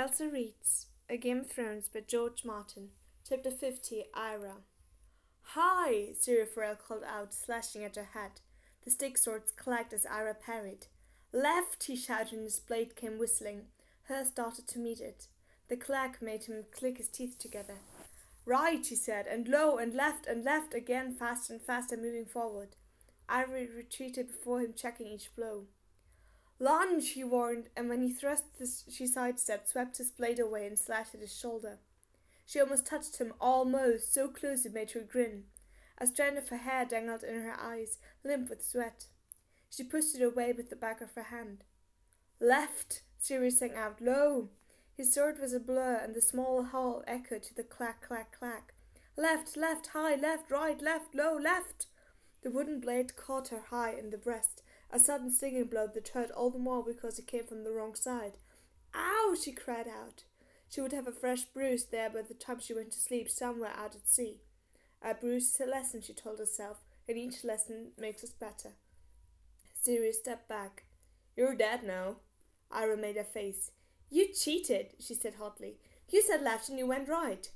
Elza reads A Game of Thrones by George Martin, Chapter 50, Arya. Hi! Syria Farrell called out, slashing at her head. The stick swords clacked as Arya parried. Left! He shouted, and his blade came whistling. Hers darted to meet it. The clack made him click his teeth together. Right, he said, and low, and left, again, faster and faster, moving forward. Arya retreated before him, checking each blow. Lunge, he warned, and when he thrust, she sidestepped, swept his blade away, and slashed at his shoulder. She almost touched him, almost, so close it made her grin. A strand of her hair dangled in her eyes, limp with sweat. She pushed it away with the back of her hand. Left, Sirius sang out, low. His sword was a blur, and the small hall echoed to the clack, clack, clack. Left, high, left, right, left, low, left. The wooden blade caught her high in the breast, a sudden stinging blow that hurt all the more because it came from the wrong side. Ow! She cried out. She would have a fresh bruise there by the time she went to sleep somewhere out at sea. A bruise is a lesson, she told herself, and each lesson makes us better. Sirius stepped back. You're dead now. Arya made a face. You cheated, she said hotly. You said left and you went right.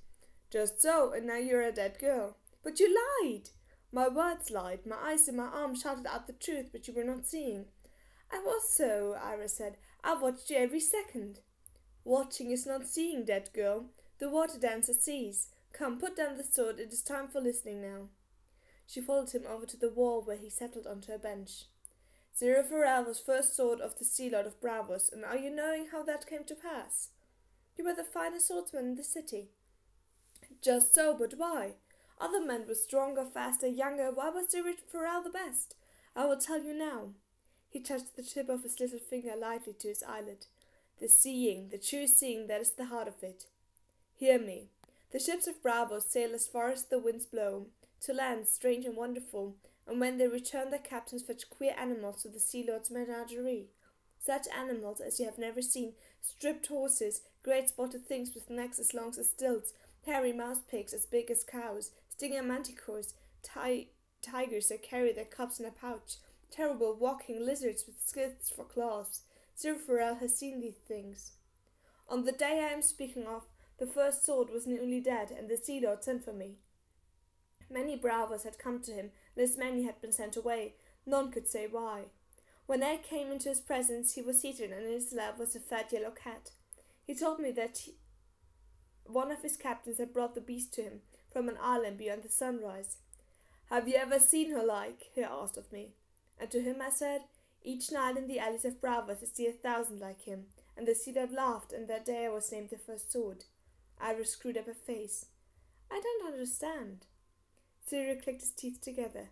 Just so, and now you're a dead girl. But you lied. My words lied. My eyes and my arms shouted out the truth, but you were not seeing. I was so, Arya said. I watched you every second. Watching is not seeing, dead girl. The water dancer sees. Come, put down the sword. It is time for listening now. She followed him over to the wall where he settled onto a bench. Syria Farrell was first sword of the Sea Lord of Bravos, and are you knowing how that came to pass? You were the finest swordsman in the city. Just so, but why? Other men were stronger, faster, younger. Why was Syria Farrell the best? I will tell you now. He touched the tip of his little finger lightly to his eyelid. The seeing, the true seeing, that is the heart of it. Hear me. The ships of Bravos sail as far as the winds blow, to lands strange and wonderful, and when they return their captains fetch queer animals to the Sea Lord's menagerie. Such animals as you have never seen, stripped horses, great spotted things with necks as long as stilts, hairy mouse pigs as big as cows, stinging manticores, tigers that carry their cubs in a pouch, terrible walking lizards with slits for claws. Syria Farrell has seen these things. On the day I am speaking of, the first sword was newly dead, and the Sea Lord sent for me. Many Bravos had come to him, and as many had been sent away. None could say why. When I came into his presence, he was seated, and in his lap was a fat yellow cat. He told me that one of his captains had brought the beast to him from an island beyond the sunrise. Have you ever seen her like? He asked of me. And to him I said, each night in the alleys of Bravos I see 1,000 like him. And the Sea Lord laughed, and that day I was named the first sword. Iris screwed up her face. I don't understand. Syria clicked his teeth together.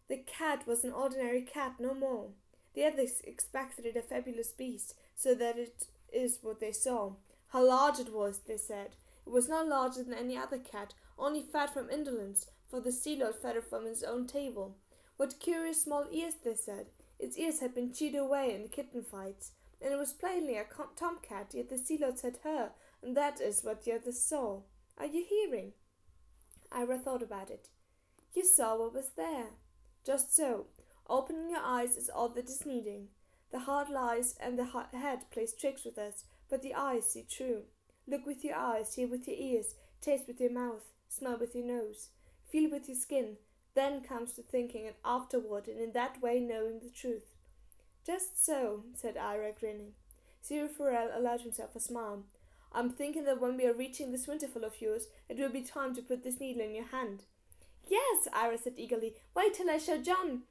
The cat was an ordinary cat, no more. The others expected it a fabulous beast, so that it is what they saw. How large it was, they said. It was not larger than any other cat, only fat from indolence, for the Sea Lord fed it from his own table. What curious small ears, they said. Its ears had been chewed away in the kitten fights, and it was plainly a tomcat, yet the Sea Lord said her, and that is what the others saw. Are you hearing? Ira thought about it. You saw what was there. Just so. Opening your eyes is all that is needing. The heart lies, and the head plays tricks with us, but the eyes see true. Look with your eyes, hear with your ears, taste with your mouth, smell with your nose, feel with your skin. Then comes the thinking, and afterward, and in that way knowing the truth. Just so, said Ira, grinning. Syria Farrell allowed himself a smile. I'm thinking that when we are reaching this Winterfell of yours, it will be time to put this needle in your hand. Yes, Arya said eagerly. Wait till I show John.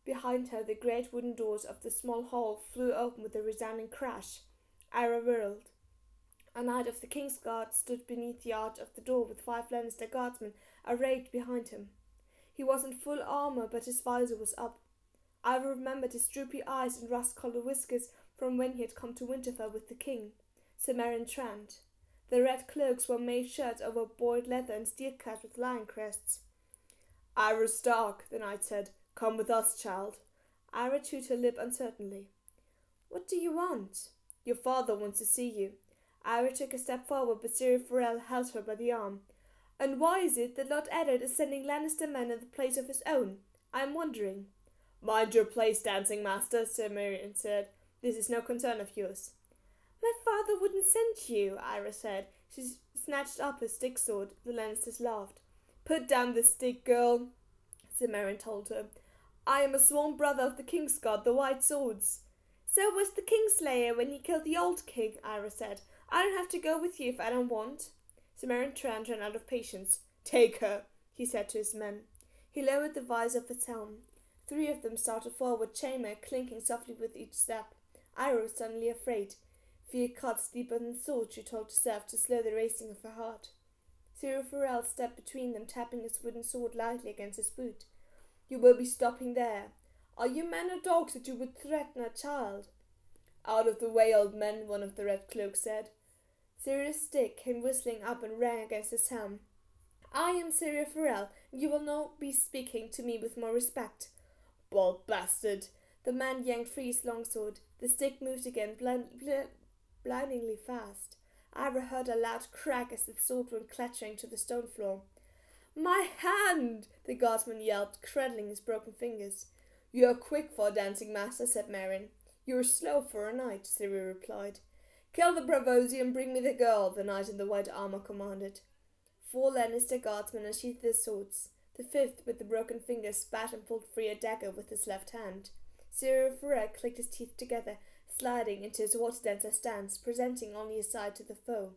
Behind her, the great wooden doors of the small hall flew open with a resounding crash. Arya whirled. A knight of the King's Guard stood beneath the arch of the door with 5 Lannister guardsmen arrayed behind him. He was in full armour, but his visor was up. Arya remembered his droopy eyes and rust-coloured whiskers from when he had come to Winterfell with the king, Sir Meryn Trant. The red cloaks were mail shirts over boiled leather and steel-cut with lion crests. Arya Stark, the knight said. Come with us, child. Arya chewed her lip uncertainly. What do you want? Your father wants to see you. Arya took a step forward, but Syria Farrell held her by the arm. And why is it that Lord Eddard is sending Lannister men in the place of his own? I am wondering. Mind your place, dancing master, Sir Meryn said. This is no concern of yours. My father brother wouldn't send you, Arya said. She snatched up her stick sword. The Lannisters laughed. Put down the stick, girl, Cimmerian told her. I am a sworn brother of the King's God, the White Swords. So was the Kingslayer when he killed the old king, Arya said. I don't have to go with you if I don't want. Cimmerian turned ran out of patience. Take her, he said to his men. He lowered the visor of his helm. 3 of them started forward, chainmail clinking softly with each step. Arya was suddenly afraid. Fear cuts deeper than swords, she told herself to slow the racing of her heart. Syrio Forel stepped between them, tapping his wooden sword lightly against his boot. You will be stopping there. Are you men or dogs that you would threaten a child? Out of the way, old men, one of the red cloaks said. Syrio's stick came whistling up and rang against his helm. I am Syrio Forel, and you will now be speaking to me with more respect. Bald bastard! The man yanked free his longsword. The stick moved again, blindingly fast. Arya heard a loud crack as the sword went clattering to the stone floor. My hand! The guardsman yelped, cradling his broken fingers. You are quick for a dancing master, said Meryn. You are slow for a knight, Syrio replied. Kill the Bravosi and bring me the girl, the knight in the white armour commanded. 4 Lannister guardsmen unsheathed their swords. The 5th, with the broken fingers, spat and pulled free a dagger with his left hand. Syrio Forel clicked his teeth together, sliding into his water dancer stance, presenting only his side to the foe.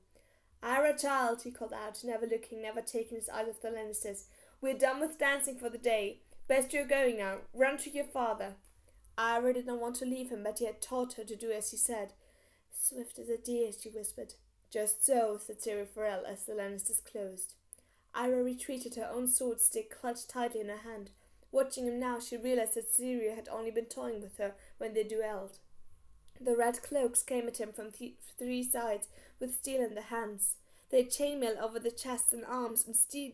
Arya, child, he called out, never looking, never taking his eyes off the Lannisters. We're done with dancing for the day. Best you're going now. Run to your father. Arya did not want to leave him, but he had taught her to do as he said. Swift as a deer, she whispered. Just so, said Syrio Forel as the Lannisters closed. Arya retreated, her own sword stick clutched tightly in her hand. Watching him now, she realized that Syrio had only been toying with her when they duelled. The red cloaks came at him from 3 sides, with steel in their hands. They had chainmail over the chests and arms, and steel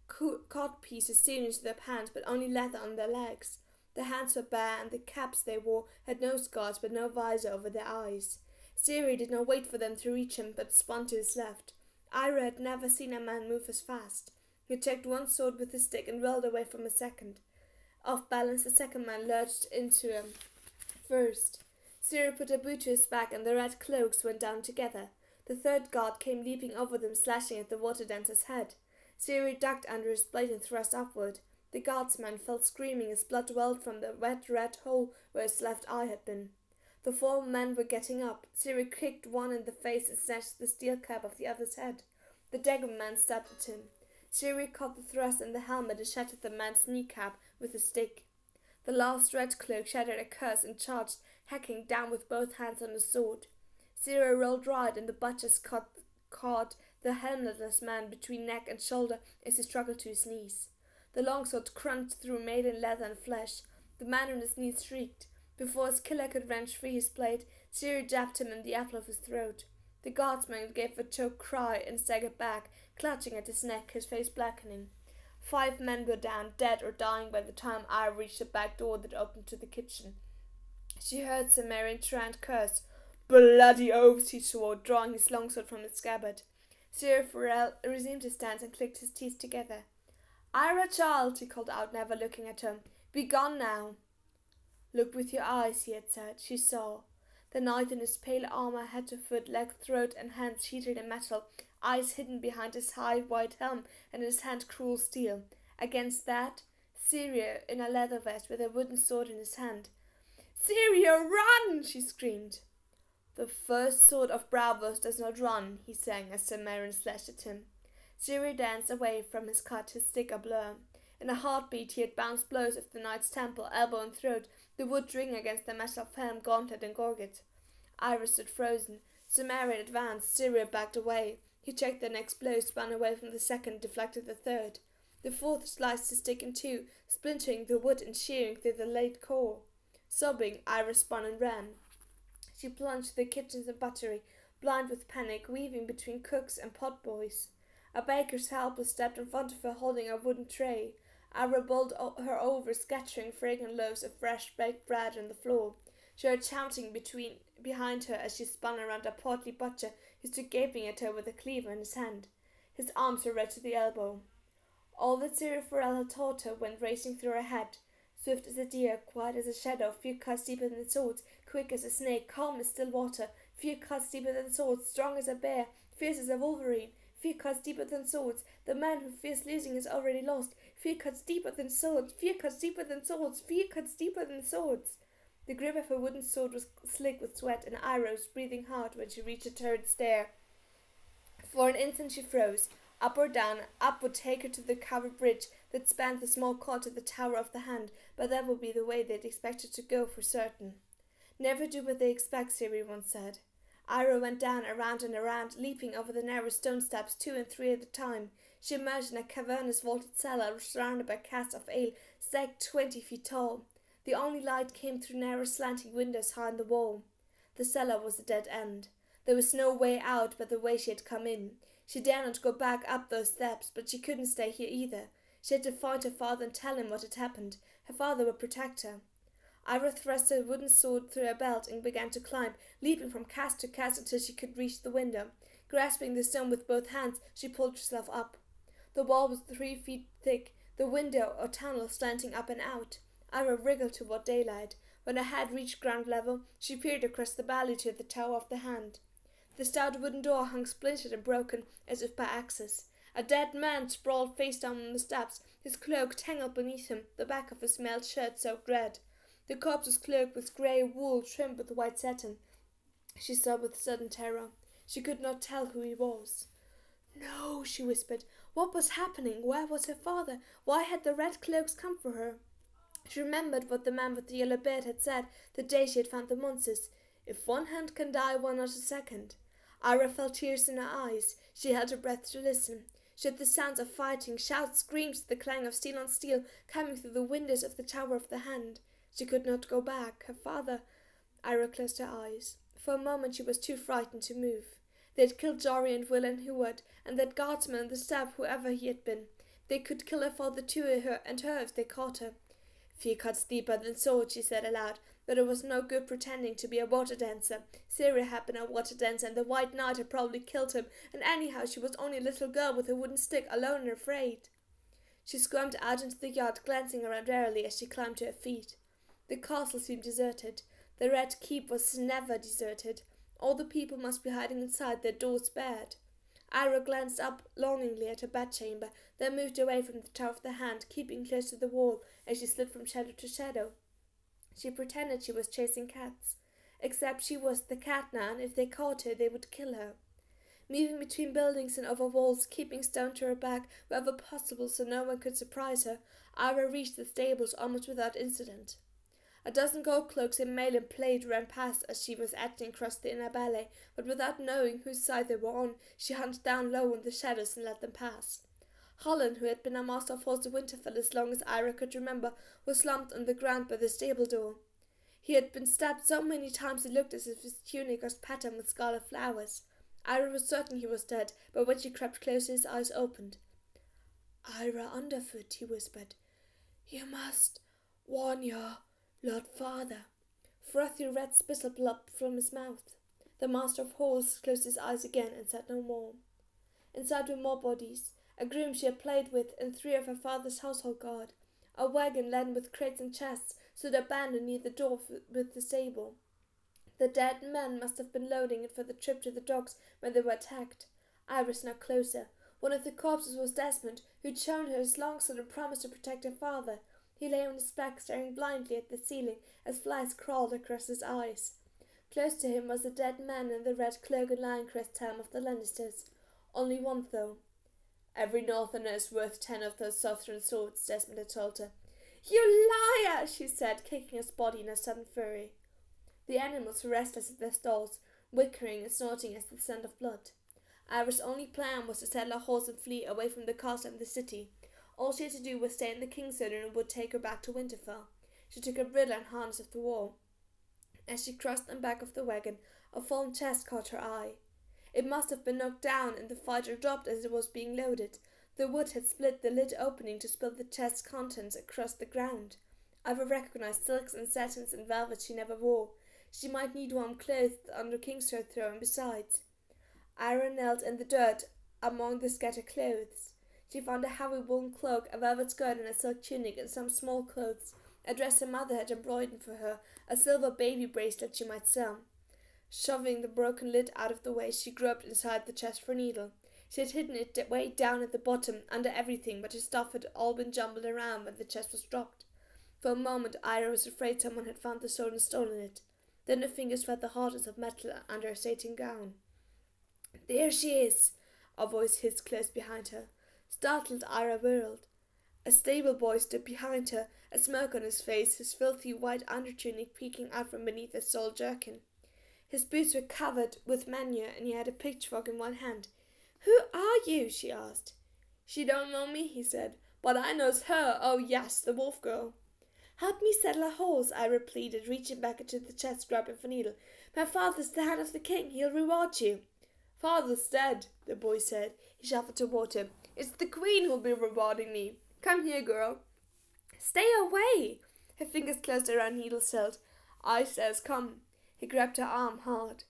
codpieces sewn into their pants, but only leather on their legs. Their hands were bare, and the caps they wore had no scars, but no visor over their eyes. Syrio did not wait for them to reach him, but spun to his left. Arya had never seen a man move as fast. He checked one sword with his stick and rolled away from a second. Off balance, the second man lurched into him first. Syrio put a boot to his back, and the red cloaks went down together. The 3rd guard came leaping over them, slashing at the water dancer's head. Syrio ducked under his blade and thrust upward. The guardsman fell screaming as blood welled from the wet red hole where his left eye had been. The 4 men were getting up. Syrio kicked one in the face and snatched the steel cap off the other's head. The dagger man stabbed at him. Syrio caught the thrust in the helmet and shattered the man's kneecap with a stick. The last red cloak shattered a curse and charged, hacking down with both hands on his sword. Syrio rolled right, and the butchers caught the helmetless man between neck and shoulder as he struggled to his knees. The longsword crunched through maiden leather and flesh. The man on his knees shrieked. Before his killer could wrench free his blade, Syrio jabbed him in the apple of his throat. The guardsman gave a choked cry and staggered back, clutching at his neck, his face blackening. 5 men were down, dead or dying by the time Arya reached the back door that opened to the kitchen. She heard Cimmerian Trant curse. Bloody oaths, he swore, drawing his longsword from its scabbard. Syrio Forel resumed his stance and clicked his teeth together. Arya, child, he called out, never looking at her. Be gone now. Look with your eyes, he had said. She saw. The knight in his pale armour, head to foot, leg, throat, and hands sheeted in metal, eyes hidden behind his high white helm, and in his hand cruel steel. Against that, Syrio in a leather vest with a wooden sword in his hand. Syrio, run! She screamed. The first sword of Bravos does not run, he sang as Cimmerian slashed at him. Syrio danced away from his cut, his stick a blur. In a heartbeat he had bounced blows of the knight's temple, elbow and throat, the wood ring against the metal of helm, gauntlet and gorget. Arya stood frozen. Cimmerian advanced. Syrio backed away. He checked the next blow, spun away from the second, deflected the third. The 4th sliced his stick in 2, splintering the wood and shearing through the late core. Sobbing, Arya spun and ran. She plunged to the kitchens and buttery, blind with panic, weaving between cooks and potboys. A baker's helper stepped in front of her, holding a wooden tray. Arya bowled her over, scattering fragrant loaves of fresh baked bread on the floor. She heard shouting behind her as she spun around a portly butcher who stood gaping at her with a cleaver in his hand. His arms were red to the elbow. All that Syrio Forel had taught her went racing through her head. Swift as a deer, quiet as a shadow, few cuts deeper than swords, quick as a snake, calm as still water, Fear cuts deeper than swords, strong as a bear, fierce as a wolverine. Fear cuts deeper than swords. The man who fears losing is already lost. Fear cuts deeper than swords. Fear cuts deeper than swords. Fear cuts deeper than swords. The grip of her wooden sword was slick with sweat, and Arya was breathing hard when she reached the turret stair. For an instant she froze. Up or down, up would take her to the covered bridge that spanned the small court to the Tower of the Hand, but that would be the way they'd expected to go for certain. Never do what they expect, Ciri once said. Arya went down, around and around, leaping over the narrow stone steps 2 and 3 at a time. She emerged in a cavernous vaulted cellar surrounded by casks of ale stacked 20 feet tall. The only light came through narrow slanting windows high in the wall. The cellar was a dead end. There was no way out but the way she had come in. She dared not go back up those steps, but she couldn't stay here either. She had to find her father and tell him what had happened. Her father would protect her. Arya thrust her wooden sword through her belt and began to climb, leaping from cask to cask until she could reach the window. Grasping the stone with both hands, she pulled herself up. The wall was 3 feet thick, the window or tunnel slanting up and out. Arya wriggled toward daylight. When her head reached ground level, she peered across the valley to the Tower of the Hand. The stout wooden door hung splintered and broken as if by axes. A dead man sprawled face down on the steps, his cloak tangled beneath him, the back of his mailed shirt soaked red. The corpse was cloaked with grey wool trimmed with white satin. She saw with sudden terror. She could not tell who he was. "No," she whispered. What was happening? Where was her father? Why had the red cloaks come for her? She remembered what the man with the yellow beard had said the day she had found the monsters. If one hand can die, why not a second? Arya felt tears in her eyes. She held her breath to listen. She heard the sounds of fighting, shouts, screams, the clang of steel on steel coming through the windows of the Tower of the Hand. She could not go back. Her father. Arya closed her eyes. For a moment she was too frightened to move. They had killed Jory and Will and Heward, and that guardsman on the step, whoever he had been. They could kill her father too, and her if they caught her. Fear cuts deeper than swords, she said aloud, but it was no good pretending to be a water dancer. Ciri had been a water dancer, and the White Knight had probably killed him, and anyhow she was only a little girl with a wooden stick, alone and afraid. She squirmed out into the yard, glancing around warily as she climbed to her feet. The castle seemed deserted. The Red Keep was never deserted. All the people must be hiding inside, their doors barred. Arya glanced up longingly at her bedchamber, then moved away from the Tower of the Hand, keeping close to the wall as she slid from shadow to shadow. She pretended she was chasing cats. Except she was the cat now, and if they caught her, they would kill her. Moving between buildings and over walls, keeping stone to her back wherever possible so no one could surprise her, Arya reached the stables almost without incident. A dozen gold cloaks in mail and plate ran past as she was edging across the inner ballet, but without knowing whose side they were on, she hunted down low in the shadows and let them pass. Holland, who had been a master of Starks of Winterfell as long as Arya could remember, was slumped on the ground by the stable door. He had been stabbed so many times it looked as if his tunic was patterned with scarlet flowers. Arya was certain he was dead, but when she crept closer his eyes opened. "Arya Underfoot," he whispered. "You must warn your Lord Father." Frothy red spittle blobbed from his mouth. The Master of Horse closed his eyes again and said no more. Inside were more bodies, a groom she had played with, and 3 of her father's household guard. A wagon laden with crates and chests stood abandoned near the door with the stable. The dead men must have been loading it for the trip to the docks when they were attacked. Arya snuck closer. One of the corpses was Desmond, who'd shown her his longsword and promised to protect her father. He lay on his back, staring blindly at the ceiling as flies crawled across his eyes. Close to him was a dead man in the red cloak and lion crest helm of the Lannisters. Only one, though. "Every northerner is worth 10 of those Southron swords," Desmond had told her. "You liar!" she said, kicking his body in a sudden fury. The animals were restless at their stalls, whickering and snorting as the scent of blood. Arya's only plan was to saddle a horse and flee away from the castle and the city. All she had to do was stay in the King's Litter and would take her back to Winterfell. She took her bridle and harness off the wall. As she crossed the back of the wagon, a fallen chest caught her eye. It must have been knocked down in the fight or dropped as it was being loaded. The wood had split the lid opening to spill the chest's contents across the ground. Ivor recognized silks and satins and velvets she never wore. She might need warm clothes under Kingsford throne besides. Arya knelt in the dirt among the scattered clothes. She found a heavy woolen cloak, a velvet skirt and a silk tunic, and some small clothes, a dress her mother had embroidered for her, a silver baby bracelet she might sell. Shoving the broken lid out of the way, she groped inside the chest for a needle. She had hidden it way down at the bottom, under everything, but her stuff had all been jumbled around when the chest was dropped. For a moment, Arya was afraid someone had found the sword and stolen it. Then her fingers felt the hardness of metal under her satin gown. "There she is!" a voice hissed close behind her. Startled, Arya whirled. A stable boy stood behind her, a smirk on his face, his filthy white undertunic peeking out from beneath his sole jerkin. His boots were covered with manure, and he had a pitchfork in one hand. "Who are you?" she asked. "She don't know me," he said, "but I knows her. Oh yes, the wolf girl." "Help me saddle a horse," Arya pleaded, reaching back into the chest, grabbing for needle. "My father's the hand of the king. He'll reward you." "Father's dead," the boy said. He shuffled toward him. "It's the queen who'll be rewarding me. Come here, girl." "Stay away!" Her fingers closed around Needle's hilt. "I says come." He grabbed her arm hard.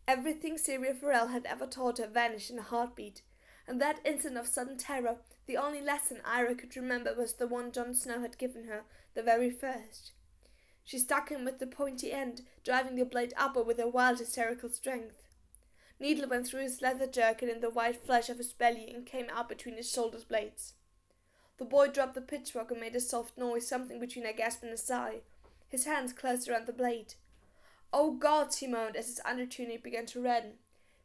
Everything Syria Farrell had ever taught her vanished in a heartbeat. And that instant of sudden terror, the only lesson Arya could remember was the one Jon Snow had given her, the very first. She stuck him with the pointy end, driving the blade upward with her wild hysterical strength. Needle went through his leather jerkin in the white flesh of his belly and came out between his shoulder blades. The boy dropped the pitchfork and made a soft noise, something between a gasp and a sigh. His hands closed around the blade. "Oh God," he moaned as his undertunic began to redden.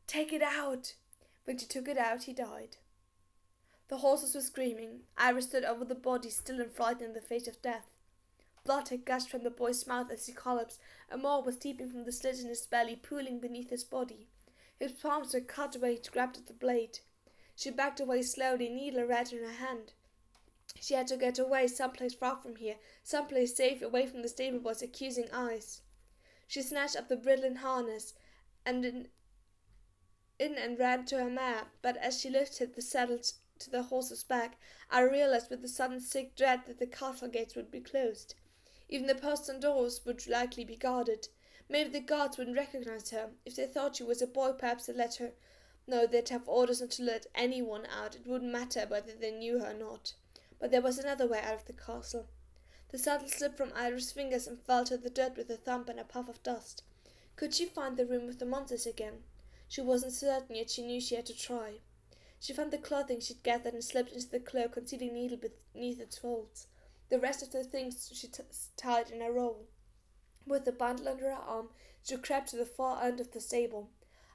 "Take it out." When she took it out, he died. The horses were screaming. Arya stood over the body, still and frightened in the face of death. Blood had gushed from the boy's mouth as he collapsed, and more was seeping from the slit in his belly, pooling beneath his body. His palms were cut where he grabbed at the blade. She backed away slowly, needle red in her hand. She had to get away, someplace far from here, someplace safe, away from the stable boy's accusing eyes. She snatched up the bridle harness and in and ran to her mare, but as she lifted the saddle to the horse's back, I realized with a sudden sick dread that the castle gates would be closed. Even the posts and doors would likely be guarded. Maybe the guards wouldn't recognize her. If they thought she was a boy, perhaps they'd let her. No, they'd have orders not to let anyone out. It wouldn't matter whether they knew her or not. But there was another way out of the castle. The saddle slipped from Arya's fingers and fell to the dirt with a thump and a puff of dust. Could she find the room with the monsters again? She wasn't certain, yet she knew she had to try. She found the clothing she'd gathered and slipped into the cloak, concealing Needle beneath its folds. The rest of the things she tied in a roll. With the bundle under her arm, she crept to the far end of the stable.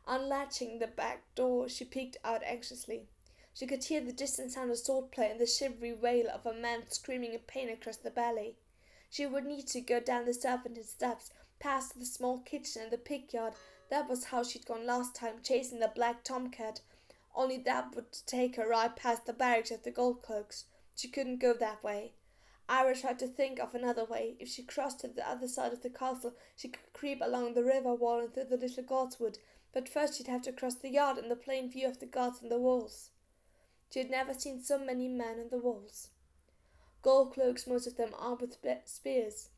Unlatching the back door, she peeked out anxiously. She could hear the distant sound of swordplay and the shivery wail of a man screaming in pain across the valley. She would need to go down the serpentine steps, past the small kitchen and the pig yard. That was how she'd gone last time, chasing the black tomcat. Only that would take her right past the barracks of the gold cloaks. She couldn't go that way. Arya tried to think of another way. If she crossed to the other side of the castle, she could creep along the river wall and through the little godswood. But first she'd have to cross the yard in the plain view of the guards and the walls. She had never seen so many men on the walls. Gold cloaks, most of them armed with spears.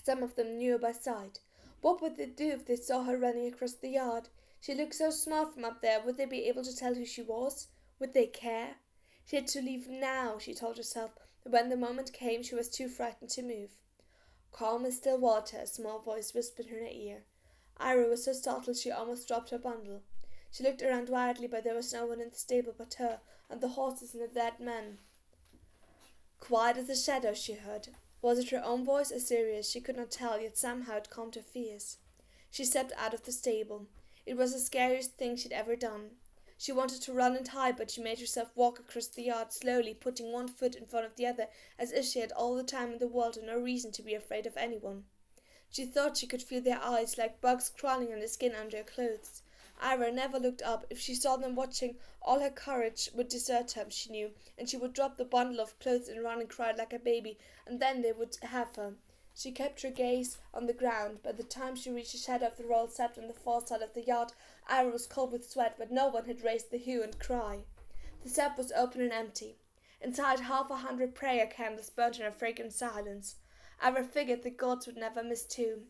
Some of them knew her by sight. What would they do if they saw her running across the yard? She looked so small from up there. Would they be able to tell who she was? Would they care? She had to leave now, she told herself, but when the moment came, she was too frightened to move. "Calm as still water," a small voice whispered in her ear. Arya was so startled she almost dropped her bundle. She looked around wildly, but there was no one in the stable but her, and the horses and the dead men. Quiet as a shadow, she heard. Was it her own voice or Syria's? She could not tell, yet somehow it calmed her fears. She stepped out of the stable. It was the scariest thing she'd ever done. She wanted to run and hide, but she made herself walk across the yard slowly, putting one foot in front of the other, as if she had all the time in the world and no reason to be afraid of anyone. She thought she could feel their eyes, like bugs crawling on the skin under her clothes. Arya never looked up. If she saw them watching, all her courage would desert her, she knew, and she would drop the bundle of clothes and run and cry like a baby, and then they would have her. She kept her gaze on the ground. By the time she reached the shadow of the royal scepter on the far side of the yard, Arya was cold with sweat, but no one had raised the hue and cry. The scepter was open and empty. Inside, 100 prayer candles burnt in a fragrant silence. Arya figured the gods would never miss two.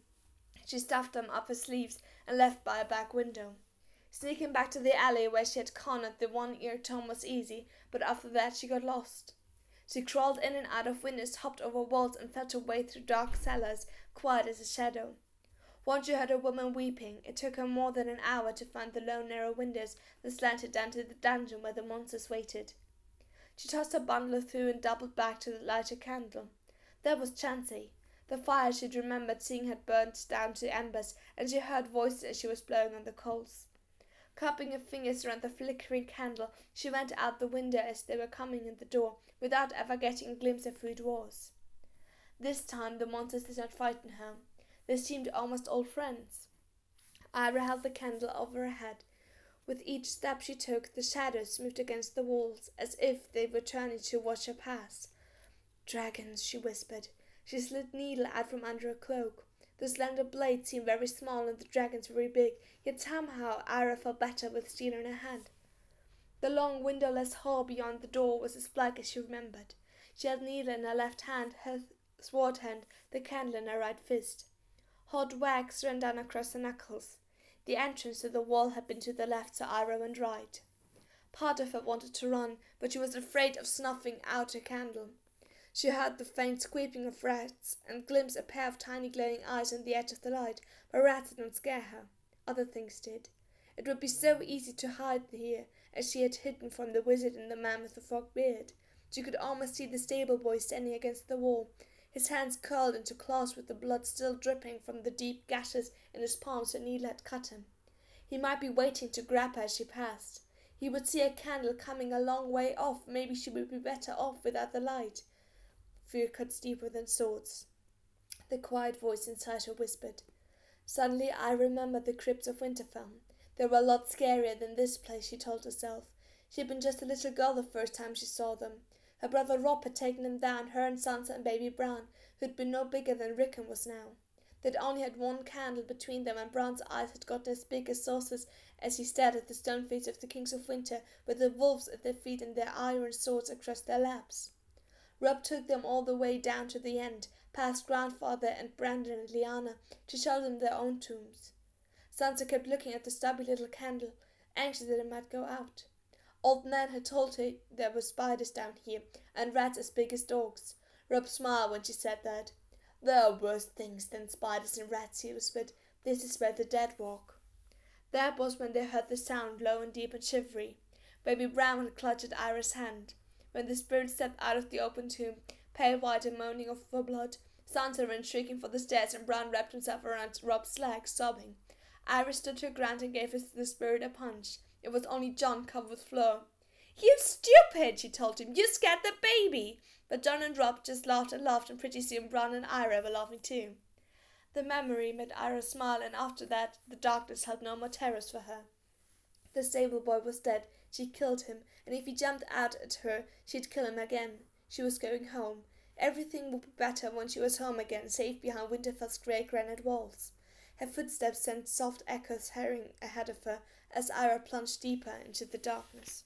She stuffed them up her sleeves and left by a back window. Sneaking back to the alley where she had cornered the one-eared Tom was easy, but after that she got lost. She crawled in and out of windows, hopped over walls, and felt her way through dark cellars, quiet as a shadow. Once she heard a woman weeping. It took her more than an hour to find the low narrow windows that slanted down to the dungeon where the monsters waited. She tossed her bundle through and doubled back to light a candle. There was Chansey. The fire she'd remembered seeing had burnt down to embers, and she heard voices as she was blowing on the coals. Cupping her fingers around the flickering candle, she went out the window as they were coming in the door, without ever getting a glimpse of who it was. This time the monsters did not frighten her. They seemed almost old friends. Arya held the candle over her head. With each step she took, the shadows moved against the walls, as if they were turning to watch her pass. "Dragons," she whispered. She slid needle out from under her cloak. The slender blade seemed very small and the dragons very big, yet somehow Arya felt better with steel in her hand. The long windowless hall beyond the door was as black as she remembered. She held needle in her left hand, her sword hand, the candle in her right fist. Hot wax ran down across her knuckles. The entrance to the wall had been to the left, so Arya went right. Part of her wanted to run, but she was afraid of snuffing out her candle. She heard the faint squeaking of rats and glimpsed a pair of tiny glowing eyes on the edge of the light, but rats did not scare her. Other things did. It would be so easy to hide here, as she had hidden from the wizard and the man with the frog beard. She could almost see the stable boy standing against the wall, his hands curled into claws with the blood still dripping from the deep gashes in his palms where Needle had cut him. He might be waiting to grab her as she passed. He would see a candle coming a long way off. Maybe she would be better off without the light. Fear cuts deeper than swords. The quiet voice inside her whispered. Suddenly I remembered the crypts of Winterfell. They were a lot scarier than this place, she told herself. She had been just a little girl the first time she saw them. Her brother Rob had taken them down, her and Sansa and baby Bran, who had been no bigger than Rickon was now. They'd only had one candle between them, and Bran's eyes had gotten as big as saucers as he stared at the stone face of the kings of winter, with the wolves at their feet and their iron swords across their laps. Rob took them all the way down to the end, past Grandfather and Brandon and Lyanna, to show them their own tombs. Sansa kept looking at the stubby little candle, anxious that it might go out. Old Nan had told her there were spiders down here, and rats as big as dogs. Rob smiled when she said that. "There are worse things than spiders and rats," he whispered. "This is where the dead walk." That was when they heard the sound, low and deep and shivery. Baby Bran had clutched at Arya's hand. When the spirit stepped out of the open tomb, pale white and moaning for blood, Sansa ran shrieking for the stairs, and Bran wrapped himself around Rob's leg, sobbing. Arya stood her ground and gave the spirit a punch. It was only Jon, covered with flour. "You stupid," she told him. "You scared the baby." But Jon and Rob just laughed, and pretty soon Bran and Arya were laughing too. The memory made Arya smile, and after that the darkness held no more terrors for her. The stable boy was dead. She'd killed him, and if he jumped out at her, she'd kill him again. She was going home. Everything would be better when she was home again, safe behind Winterfell's grey granite walls. Her footsteps sent soft echoes hurrying ahead of her as Arya plunged deeper into the darkness.